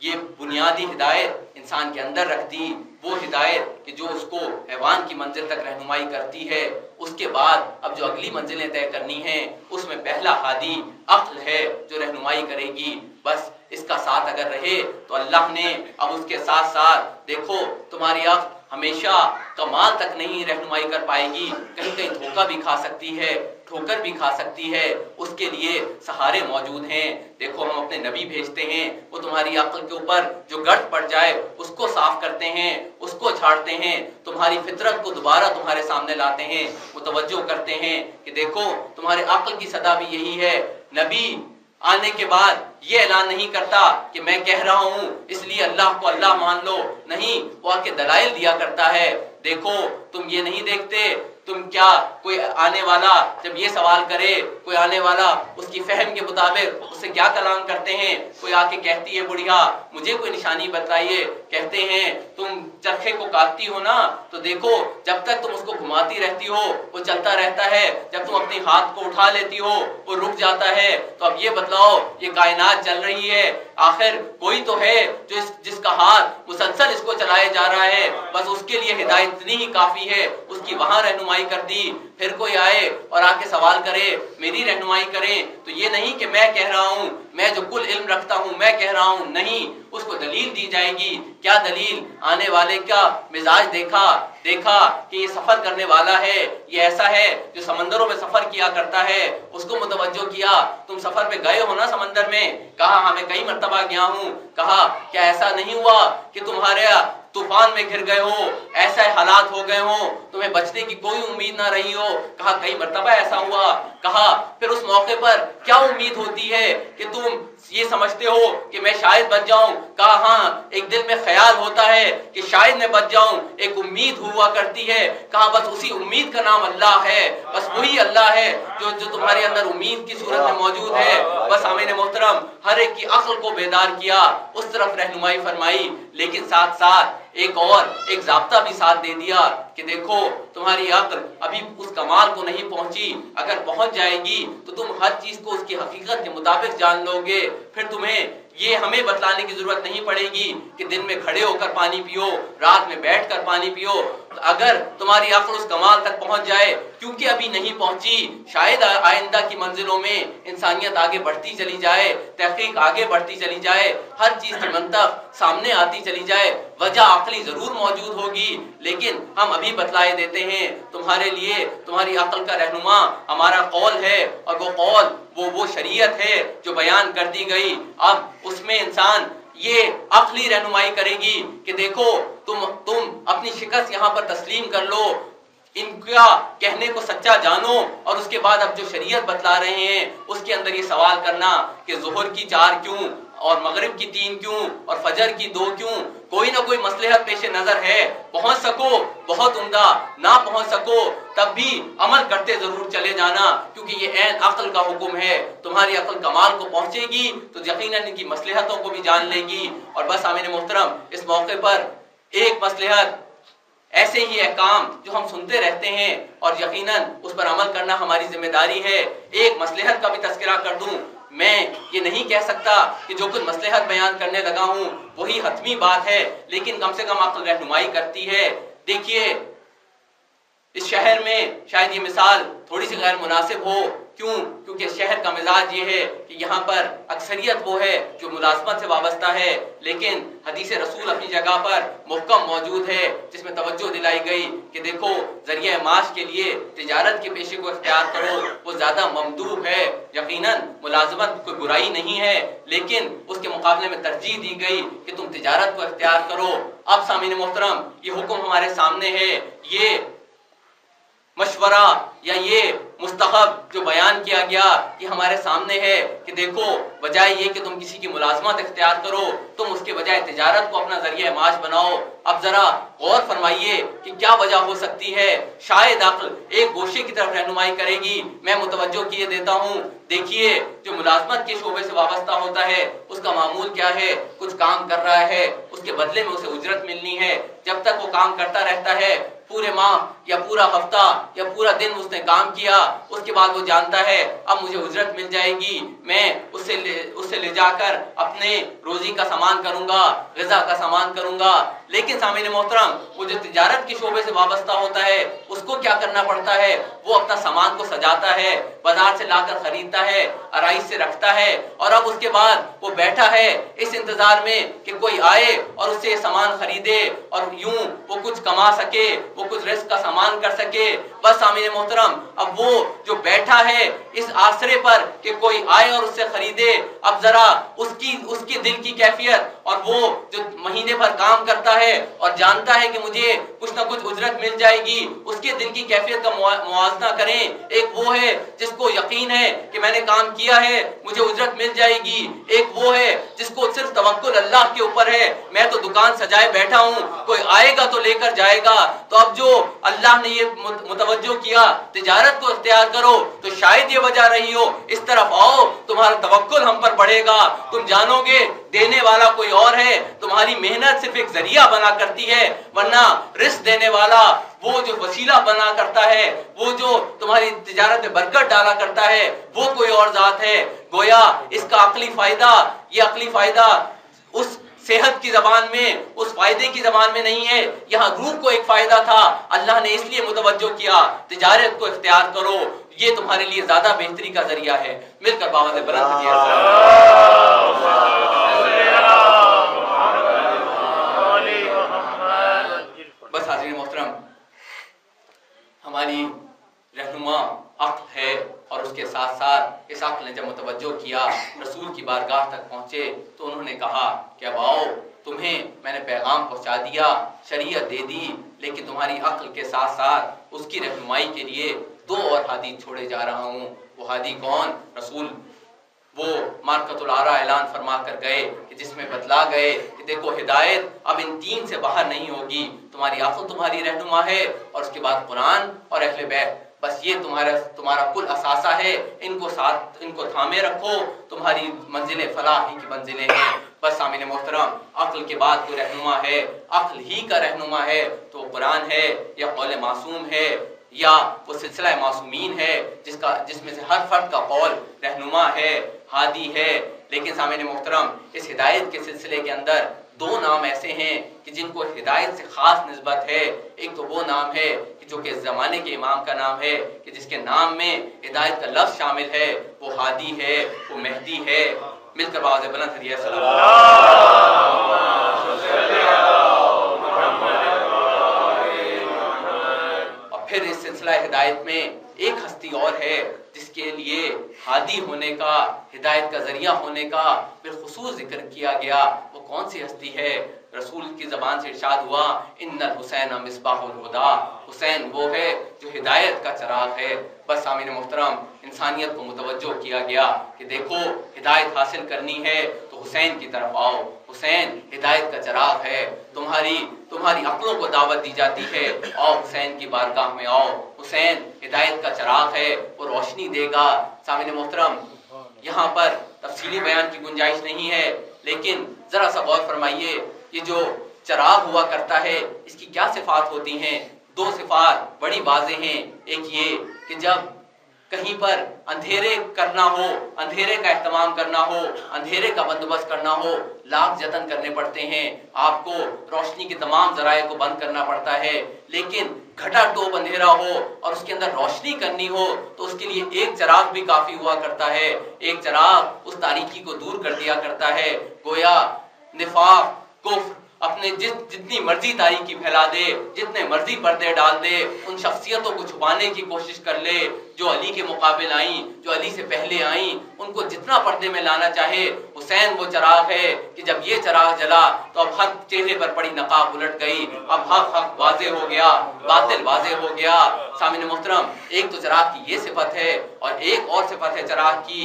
A: یہ بنیادی ہدایت انسان کے اندر رکھ دی. وہ ہدایت کہ جو اس کو حیوان کی منزل تک رہنمائی کرتی ہے. اس کے بعد اب جو اگلی منزلیں طے کرنی ہیں اس میں پہلا ہادی عقل ہے جو رہنمائی کرے گی. بس اس کا ساتھ اگر رہے تو اللہ نے اب اس کے ساتھ ساتھ, دیکھو تمہاری عقل ہمیشہ کمال تک نہیں رہنمائی کر پائے گی, کہیں کہیں دھوکہ بھی کھا سکتی ہے, ٹھوکر بھی کھا سکتی ہے. اس کے لیے سہارے موجود ہیں. دیکھو ہم اپنے نبی بھیجتے ہیں, وہ تمہاری عقل کے اوپر جو گرد پڑ جائے اس کو صاف کرتے ہیں, اس کو جھاڑتے ہیں, تمہاری فطرت کو دوبارہ تمہارے سامنے لاتے ہیں, متوجہ کرتے ہیں کہ دیکھو تمہارے عقل کی صدا بھی یہی ہے. نبی آنے کے بعد یہ اعلان نہیں کرتا کہ میں کہہ رہا ہوں اس لیے اللہ کو اللہ مان لو. نہیں, وہ آ کے دلائل دیا کرتا ہے. دیکھو تم یہ نہیں دیکھتے, تم کیا کوئی آنے والا جب یہ سوال کرے, کوئی آنے والا اس کی فہم کے مطابق اس سے کیا کلام کرتے ہیں. کوئی آ کے کہتی ہے بڑھیا مجھے کوئی نشانی بتلائیے, کہتے ہیں تم چرخے کو کاٹتی ہو نا, تو دیکھو جب تک تم اس کو گھماتی رہتی ہو وہ چلتا رہتا ہے, جب تم اپنی ہاتھ کو اٹھا لیتی ہو وہ رک جاتا ہے. تو اب یہ بتلاؤ یہ کائنات چل رہی ہے, آخر کوئی تو ہے جو جس کا ہاتھ مسلسل اس کو چلائے جا رہا ہے. بس اس کے لیے ہدایت اتنی ہی کافی ہے, اس کی وہاں رہنمائی رہنمائی کر دی، پھر کوئی آئے اور آ کے سوال کرے، میری رہنمائی کرے، تو یہ نہیں کہ میں کہہ رہا ہوں، میں جو کل علم رکھتا ہوں میں کہہ رہا ہوں، نہیں، اس کو دلیل دی جائے گی۔ کیا دلیل؟ آنے والے کا مزاج دیکھا کہ یہ سفر کرنے والا ہے، یہ ایسا ہے جو سمندروں میں سفر کیا کرتا ہے، اس کو متوجہ کیا، تم سفر پہ گئے ہو نا سمندر میں؟ کہا ہاں میں کئی مرتبہ گیا ہوں۔ کہا کیا ایسا نہیں ہوا کہ تمہارے طوفان میں گر گئے ہو، ایسے حالات ہو گئے ہوں، تمہیں بچنے کی کوئی امید نہ رہی ہو؟ کہا کئی مرتبہ ایسا ہوا۔ کہا پھر اس موقع پر کیا امید ہوتی ہے کہ تم یہ سمجھتے ہو کہ میں شاید بچ جاؤں؟ کہا ہاں، ایک دل میں خیال ہوتا ہے کہ شاید میں بچ جاؤں، ایک امید ہوا کرتی ہے۔ کہا بس اسی امید کا نام اللہ ہے، بس وہی اللہ ہے جو تمہارے اندر امید کی صورت میں موجود ہے۔ بس آمین محترم، ہر ایک کی عقل کو بیدار کیا، اس طرف رہنمائی فرمائی، لیکن ساتھ ساتھ ایک ضابطہ بھی ساتھ دے دیا کہ دیکھو تمہاری عقل ابھی اس کمال کو نہیں پہنچی، اگر پہنچ جائے گی تو تم ہر چیز کو اس کی حقیقت کے مطابق جان لو گے، پھر تمہیں یہ ہمیں بتلانے کی ضرورت نہیں پڑے گی کہ دن میں کھڑے ہو کر پانی پیو، رات میں بیٹھ کر پانی پیو۔ اگر تمہاری عقل اس کمال تک پہنچ جائے، کیونکہ ابھی نہیں پہنچی، شاید آئندہ کی منزلوں میں انسانیت آگے بڑھتی چلی جائے، تحقیق آگے بڑھتی چلی جائے، ہر چیز کی منطق سامنے آتی چلی جائے، وجہ عقلی ضرور موجود ہوگی، لیکن ہم ابھی بتلائے دیتے ہیں تمہارے لیے، تمہاری عقل کا رہنما ہمارا قول ہے، اور وہ قول وہ شریعت ہے جو بیان کر دی گئی۔ اب اس میں انسان یہ عقلی رہنمائی کرے گی کہ دیکھو تم اپنی شکست یہاں پر تسلیم کر لو، ان کا کہنے کو سچا جانو، اور اس کے بعد اب جو شریعت بتلا رہے ہیں اس کے اندر یہ سوال کرنا کہ ظہر کی 4 کیوں، اور مغرب کی 3 کیوں، اور فجر کی 2 کیوں؟ کوئی نہ کوئی مصلحت پیش نظر ہے، پہنچ سکو بہت عمدہ، نہ پہنچ سکو تب بھی عمل کرتے ضرور چلے جانا، کیونکہ یہ عین عقل کا حکم ہے۔ تمہاری عقل کمال کو پہنچے گی تو یقیناً ان کی مصلحتوں کو بھی جان لے گی۔ اور بس آمین محترم، اس موقع پر ایک مصلحت، ایسے ہی احکام جو ہم سنتے رہتے ہیں اور یقیناً اس پر عمل کرنا ہماری ذمہ داری ہے، ایک مصلحت کا بھی تذکرہ کر دوں۔ میں یہ نہیں کہہ سکتا کہ جو کچھ مصلحت بیان کرنے لگا ہوں وہی حتمی بات ہے، لیکن کم سے کم عقل رہنمائی کرتی ہے۔ دیکھیے اس شہر میں شاید یہ مثال تھوڑی سی غیر مناسب ہو، کیوں؟ کیونکہ شہر کا مزاج یہ ہے کہ یہاں پر اکثریت وہ ہے جو ملازمت سے وابستہ ہے، لیکن حدیث رسول اپنی جگہ پر محکم موجود ہے جس میں توجہ دلائی گئی کہ دیکھو ذریعہ معاش کے لیے تجارت کے پیشے کو اختیار کرو، وہ زیادہ ممدوح ہے۔ یقیناً ملازمت کوئی برائی نہیں ہے، لیکن اس کے مقابلے میں ترجیح دی گئی کہ تم تجارت کو اختیار کرو۔ اب سامعین محترم، یہ حکم ہمارے سامنے ہے، یہ مشورہ یا یہ مستحب جو بیان کیا گیا کہ ہمارے سامنے ہے کہ دیکھو بجائے یہ کہ تم کسی کی ملازمت اختیار کرو، تم اس کے بجائے تجارت کو اپنا ذریعہ معاش بناؤ۔ اب ذرا غور فرمائیے کہ کیا وجہ ہو سکتی ہے؟ شاید عقل ایک گوشے کی طرف رہنمائی کرے گی، میں متوجہ کیے دیتا ہوں۔ دیکھیے جو ملازمت کے شعبے سے وابستہ ہوتا ہے اس کا معمول کیا ہے؟ کچھ کام کر رہا ہے، اس کے بدلے میں اسے اجرت ملنی ہے، جب تک وہ کام کرتا رہتا ہے، پورے ماہ یا پورا ہفتہ یا پورا دن اس نے کام کیا، اس کے بعد وہ جانتا ہے اب مجھے اجرت مل جائے گی، میں اس سے لے جا کر اپنے روزی کا سامان کروں گا، غذا کا سامان کروں گا۔ لیکن سامعین محترم، وہ جو تجارت کے شعبے سے وابستہ ہوتا ہے اس کو کیا کرنا پڑتا ہے؟ وہ اپنا سامان کو سجاتا ہے، بازار سے لا کر خریدتا ہے، آرائش سے رکھتا ہے، اور اب اس کے بعد وہ بیٹھا ہے اس انتظار میں کہ کوئی آئے اور اس سے یہ سامان خریدے اور یوں وہ کچھ کما سکے، وہ کچھ رزق کا سامان کر سکے۔ بس سامعین محترم، اب وہ جو بیٹھا ہے اس آسرے پر کہ کوئی آئے اور اس سے خریدے، اب ذرا اس کی دل کی کیفیت، اور وہ جو مہینے بھر کام کرتا ہے اور جانتا ہے کہ مجھے کچھ نہ کچھ اجرت مل جائے گی، اس کے دل کی کیفیت کا موازنہ کریں۔ ایک وہ ہے جس کو یقین ہے کہ میں نے کام کیا ہے مجھے اجرت مل جائے گی، ایک وہ ہے جس کو صرف توکل اللہ کے اوپر ہے، میں تو دکان سجائے بیٹھا ہوں، کوئی آئے گا تو لے کر جائے گا۔ تو اب جو اللہ نے یہ متوجہ کیا تجارت کو اختیار کرو، تو شاید یہ وجہ رہی ہو اس طرف آؤ، تمہارا توکل ہم پر بڑھے گا، تم جانو گے دینے والا کوئی اور ہے، تمہاری محنت صرف ایک ذریعہ بنا کرتی ہے، ورنہ رزق دینے والا، وہ جو وسیلہ بنا کرتا ہے، وہ جو تمہاری تجارت میں برکت ڈالا کرتا ہے، وہ کوئی اور ذات ہے۔ گویا اس کا عقلی فائدہ، یہ عقلی فائدہ اس صحت کی زبان میں، اس فائدے کی زبان میں نہیں ہے، یہاں روح کو ایک فائدہ تھا، اللہ نے اس لیے متوجہ کیا تجارت کو اختیار کرو، یہ تمہارے لیے زیادہ بہتری کا ذریعہ ہے۔ مل کر باوند بلند کیا بس حاضرین محترم، ہماری رہنما عقل ہے، اور اس کے ساتھ ساتھ اس عقل نے جب متوجہ کیا، رسول کی بارگاہ تک پہنچے تو انہوں نے کہا کہ اب آؤ، تمہیں میں نے پیغام پہنچا دیا، شریعت دے دی، لیکن تمہاری عقل کے ساتھ ساتھ اس کی رہنمائی کے لیے 2 اور ہادی چھوڑے جا رہا ہوں۔ وہ ہادی کون؟ رسول وہ مارکت العرا اعلان فرما کر گئے کہ جس میں بتلا گئے کہ دیکھو ہدایت اب ان 3 سے باہر نہیں ہوگی، تمہاری عقل تمہاری رہنما ہے، اور اس کے بعد قرآن اور اہل بیت، بس یہ تمہارا کل اثاثہ ہے، ان کو تھامے رکھو، تمہاری منزلیں فلاح ہی کی منزلیں ہیں۔ بس سامعین محترم، عقل کے بعد کوئی رہنما ہے، عقل ہی کا رہنما ہے تو قرآن ہے، یا قول معصوم ہے، یا وہ سلسلہ معصومین ہے جس میں سے ہر فرد کا قول رہنما ہے، ہادی ہے۔ لیکن سامعین محترم، اس ہدایت کے سلسلے کے اندر 2 نام ایسے ہیں کہ جن کو ہدایت سے خاص نسبت ہے۔ ایک تو وہ نام ہے کہ جو کہ اس زمانے کے امام کا نام ہے، کہ جس کے نام میں ہدایت کا لفظ شامل ہے، وہ ہادی ہے، وہ مہدی ہے۔ مل کر آواز بلند کریے اور پھر اس سلسلہ ہدایت میں ایک ہستی اور ہے جس کے لیے ہادی ہونے کا، ہدایت کا ذریعہ ہونے کا بالخصوص ذکر کیا گیا۔ وہ کون سی ہستی ہے؟ رسول کی زبان سے ارشاد ہوا، ان الحسین مصباح الہدا، حسین وہ ہے جو ہدایت کا چراغ ہے۔ بس سامعین محترم، انسانیت کو متوجہ کیا گیا کہ دیکھو ہدایت حاصل کرنی ہے تو حسین کی طرف آؤ، حسین ہدایت کا چراغ ہے، تمہاری عقلوں کو دعوت دی جاتی ہے، آؤ حسین کی بارگاہ میں آؤ، حسین ہدایت کا چراغ ہے، وہ روشنی دے گا۔ سامعین محترم، یہاں پر تفصیلی بیان کی گنجائش نہیں ہے، لیکن ذرا سا غور فرمائیے، یہ جو چراغ ہوا کرتا ہے اس کی کیا صفات ہوتی ہیں؟ 2 صفات بڑی واضح ہیں۔ ایک یہ کہ جب کہیں پر اندھیرے کرنا ہو، اندھیرے کا اہتمام کرنا ہو، اندھیرے کا بندوبست کرنا ہو، لاکھ جتن کرنے پڑتے ہیں، آپ کو روشنی کے تمام ذرائع کو بند کرنا پڑتا ہے، لیکن گھٹا ٹوپ اندھیرا ہو اور اس کے اندر روشنی کرنی ہو تو اس کے لیے ایک چراغ بھی کافی ہوا کرتا ہے۔ ایک چراغ اس تاریکی کو دور کر دیا کرتا ہے۔ گویا نفاق، کفر اپنے جتنی مرضی تاریکی پھیلا دے، جتنے مرضی پردے ڈال دے، ان شخصیتوں کو چھپانے کی کوشش کر لے جو علی کے مقابل آئیں، جو علی سے پہلے آئیں، ان کو جتنا پردے میں لانا چاہے، حسین وہ چراغ ہے کہ جب یہ چراغ جلا تو اب ہر چہرے پر پڑی نقاب الٹ گئی، اب حق واضح ہو گیا، باطل واضح ہو گیا۔ سامعین محترم، ایک تو چراغ کی یہ صفت ہے، اور ایک اور صفت ہے چراغ کی،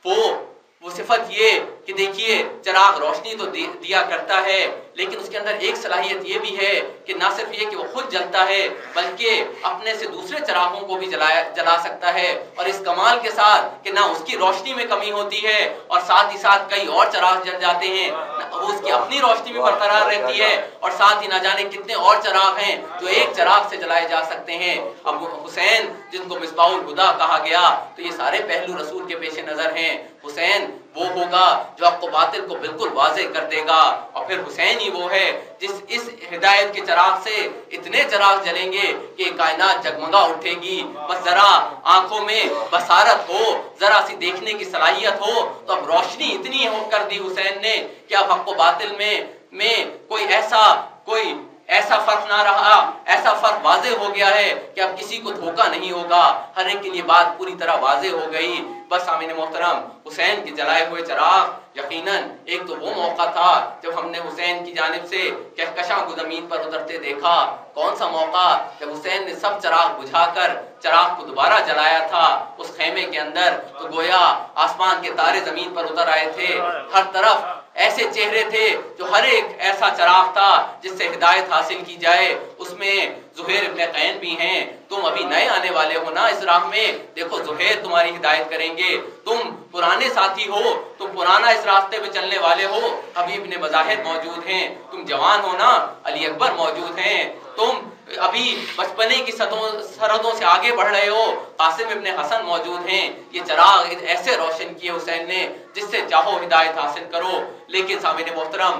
A: وہ صفت یہ کہ دیکھیے چراغ روشنی تو دیا کرتا ہے، لیکن اس کے اندر ایک صلاحیت یہ بھی ہے کہ نہ صرف یہ کہ وہ خود جلتا ہے بلکہ اپنے سے دوسرے چراغوں کو بھی جلا سکتا ہے، اور اس کمال کے ساتھ کہ نہ اس کی روشنی میں کمی ہوتی ہے اور ساتھ ہی ساتھ کئی اور چراغ جل جاتے ہیں، وہ اس کی اپنی روشنی بھی برقرار رہتی ہے، اور ساتھ ہی نہ جانے کتنے اور چراغ ہیں جو ایک چراغ سے جلائے جا سکتے ہیں۔ اب حسین جن کو مصباح الہدا کہا گیا، تو یہ سارے پہلو رسول کے پیش نظر ہیں۔ حسین وہ ہوگا جو حق و باطل کو بالکل واضح کر دے گا، اور پھر حسین ہی وہ ہے جس اس ہدایت کے چراغ سے اتنے چراغ جلیں گے کہ کائنات جگمگا اٹھے گی۔ بس ذرا آنکھوں میں بصارت ہو، ذرا سی دیکھنے کی صلاحیت ہو، تو اب روشنی اتنی ہو کر دی حسین نے کہ اب حق و باطل میں کوئی ایسا فرق نہ رہا، ایسا فرق واضح ہو گیا ہے کہ اب کسی کو دھوکہ نہیں ہوگا، ہر ایک کے لیے بات پوری طرح واضح ہو گئی۔ بس سامعین محترم، حسین کے جلائے ہوئے چراغ، یقیناً ایک تو وہ موقع تھا جب ہم نے حسین کی جانب سے کہکشاں کو زمین پر اترتے دیکھا۔ کون سا موقع؟ جب حسین نے سب چراغ بجھا کر چراغ کو دوبارہ جلایا تھا اس خیمے کے اندر، تو گویا آسمان کے تارے زمین پر اتر آئے تھے، ہر طرف ایسے چہرے تھے جو ہر ایک ایسا چراغ تھا جس سے ہدایت حاصل کی جائے۔ اس میں زہیر ابن قین بھی ہیں، تم ابھی نئے آنے والے ہو نا اس راہ میں، دیکھو زہیر تمہاری ہدایت کریں گے، تم پرانے ساتھی ہو، تم پرانا اس راستے پہ چلنے والے ہو، حبیب ابن مظاہر موجود ہیں، تم جوان ہو نا، علی اکبر موجود ہیں، تم ابھی بچپنے کی سرحدوں سے آگے بڑھ رہے ہو، قاسم ابن حسن موجود ہیں۔ یہ چراغ ایسے روشن کیے حسین نے جس سے چاہو ہدایت حاصل کرو۔ لیکن سامعین محترم،